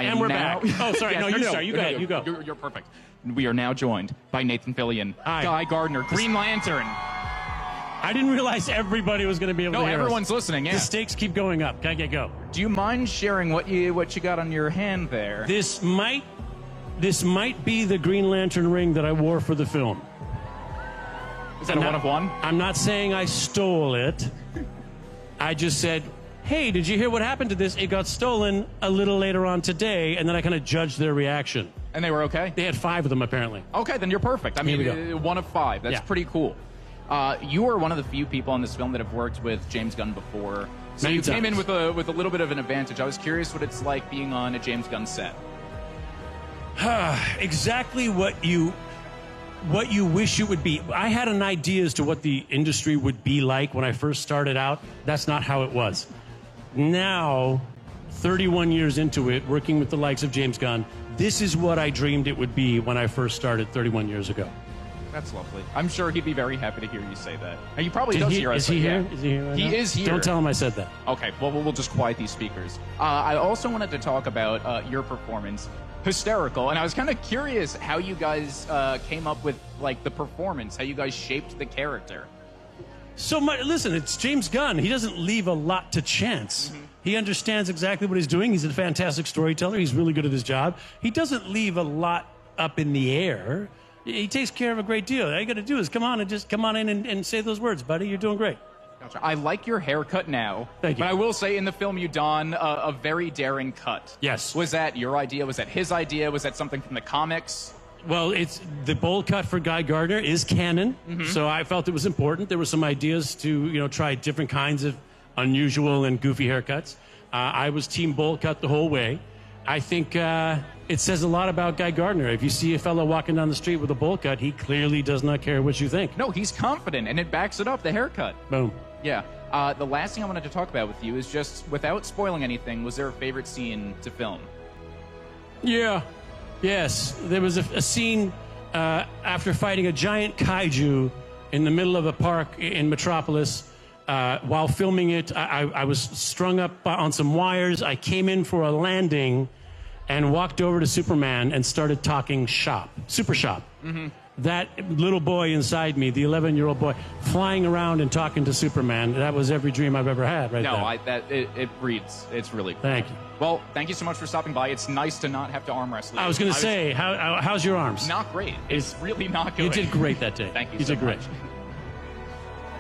And we're back. Oh, sorry. Yes, no, you start. You go. You go. You're perfect. We are now joined by Nathan Fillion, Hi. Guy Gardner, Green Lantern. I didn't realize everybody was going to be able to hear us. No, everyone's listening, yeah. The stakes keep going up. Can go. Do you mind sharing what you got on your hand there? This might be the Green Lantern ring that I wore for the film. Is that a one of one? I'm not saying I stole it. I just said, hey, did you hear what happened to this? It got stolen a little later on today, and then I kind of judged their reaction. And they were okay? They had 5 of them, apparently. Okay, then you're perfect. I mean, 1 of 5. That's pretty cool. You are one of the few people on this film that have worked with James Gunn before. So you came in with a little bit of an advantage. I was curious what it's like being on a James Gunn set. Exactly what you wish it would be. I had an idea as to what the industry would be like when I first started out. That's not how it was. Now, 31 years into it, working with the likes of James Gunn, this is what I dreamed it would be when I first started 31 years ago. That's lovely. I'm sure he'd be very happy to hear you say that. And he probably does hear us. Is he here? Is he here right now? He is here. Don't tell him I said that. Okay, well, we'll just quiet these speakers. I also wanted to talk about your performance. Hysterical. And I was kind of curious how you guys came up with, like, the performance, how you guys shaped the character. So, listen, it's James Gunn. He doesn't leave a lot to chance. Mm-hmm. He understands exactly what he's doing. He's a fantastic storyteller. He's really good at his job. He doesn't leave a lot up in the air. He takes care of a great deal. All you got to do is come on in and say those words, buddy. You're doing great. Gotcha. I like your haircut now. Thank you. But I will say, in the film, you don a very daring cut. Yes. Was that your idea? Was that his idea? Was that something from the comics? Well, it's the bowl cut for Guy Gardner is canon, so I felt it was important. There were some ideas to try different kinds of unusual and goofy haircuts. I was team bowl cut the whole way. I think it says a lot about Guy Gardner. If you see a fellow walking down the street with a bowl cut, he clearly does not care what you think. No, he's confident, and it backs it up, the haircut. Boom. Yeah. The last thing I wanted to talk about with you is just, without spoiling anything, was there a favorite scene to film? Yeah. Yes. There was a scene after fighting a giant kaiju in the middle of a park in Metropolis. While filming it, I was strung up on some wires. I came in for a landing and walked over to Superman and started talking super shop. Mm-hmm. That little boy inside me, the 11-year-old boy, flying around and talking to Superman, that was every dream I've ever had right there. It reads. It's really cool. Thank you. Well, thank you so much for stopping by. It's nice to not have to arm wrestle. I was going to say, how's your arms? Not great. It's really not good. You did great that day. Thank you so did great. much.